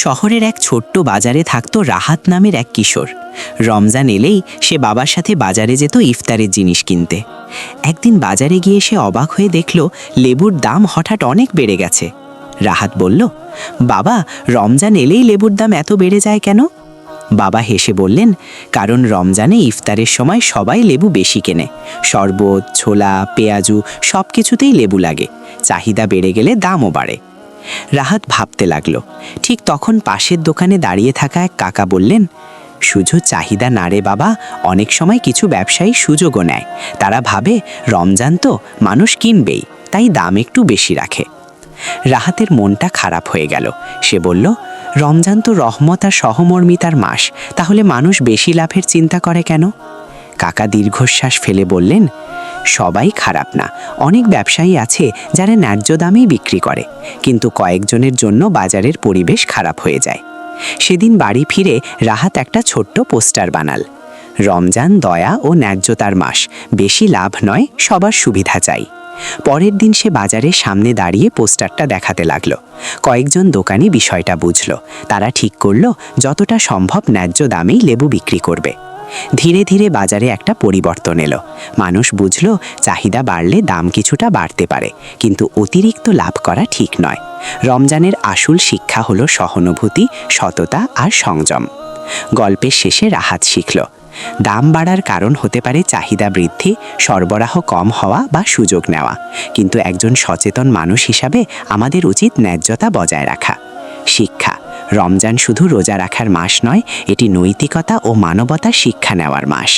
শহরের এক ছোট্ট বাজারে থাকতো রাহাত নামের এক কিশোর। রমজান এলেই সে বাবার সাথে বাজারে যেত ইফতারের জিনিস কিনতে। একদিন বাজারে গিয়ে সে অবাক হয়ে দেখল লেবুর দাম হঠাৎ অনেক বেড়ে গেছে। রাহাত বলল, বাবা, রমজান এলেই লেবুর দাম এত বেড়ে যায় কেন? বাবা হেসে বললেন, কারণ রমজানে ইফতারের সময় সবাই লেবু বেশি কেনে। শরবত, ছোলা, পেঁয়াজু সব কিছুতেই লেবু লাগে। চাহিদা বেড়ে গেলে দামও বাড়ে। রাহাত ভাবতে লাগলো। ঠিক তখন পাশের দোকানে দাঁড়িয়ে থাকা এক কাকা বললেন, শুধু চাহিদা না রে বাবা, অনেক সময় কিছু ব্যবসায়ী সুযোগও নেয়। তারা ভাবে রমজান তো মানুষ কিনবেই, তাই দাম একটু বেশি রাখে। রাহাতের মনটা খারাপ হয়ে গেল। সে বলল, রমজান তো রহমত আর সহমর্মিতার মাস, তাহলে মানুষ বেশি লাভের চিন্তা করে কেন? কাকা দীর্ঘশ্বাস ফেলে বললেন, সবাই খারাপ না। অনেক ব্যবসায়ী আছে যারা ন্যায্য দামেই বিক্রি করে, কিন্তু কয়েকজনের জন্য বাজারের পরিবেশ খারাপ হয়ে যায়। সেদিন বাড়ি ফিরে রাহাত একটা ছোট্ট পোস্টার বানাল, রমজান দয়া ও ন্যায্যতার মাস, বেশি লাভ নয়, সবার সুবিধা চাই। পরের দিন সে বাজারের সামনে দাঁড়িয়ে পোস্টারটা দেখাতে লাগলো। কয়েকজন দোকানি বিষয়টা বুঝল। তারা ঠিক করলো যতটা সম্ভব ন্যায্য দামেই লেবু বিক্রি করবে। ধীরে ধীরে বাজারে একটা পরিবর্তন এলো। মানুষ বুঝল চাহিদা বাড়লে দাম কিছুটা বাড়তে পারে, কিন্তু অতিরিক্ত লাভ করা ঠিক নয়। রমজানের আসল শিক্ষা হলো সহানুভূতি, সততা আর সংযম। গল্পের শেষে রাহাত শিখল, দাম বাড়ার কারণ হতে পারে চাহিদা বৃদ্ধি, সরবরাহ কম হওয়া বা সুযোগ নেওয়া, কিন্তু একজন সচেতন মানুষ হিসাবে আমাদের উচিত ন্যায্যতা বজায় রাখা। শিক্ষা: রমজান শুধু রোজা রাখার মাস নয়, এটি নৈতিকতা ও মানবতার শিক্ষা নেওয়ার মাস।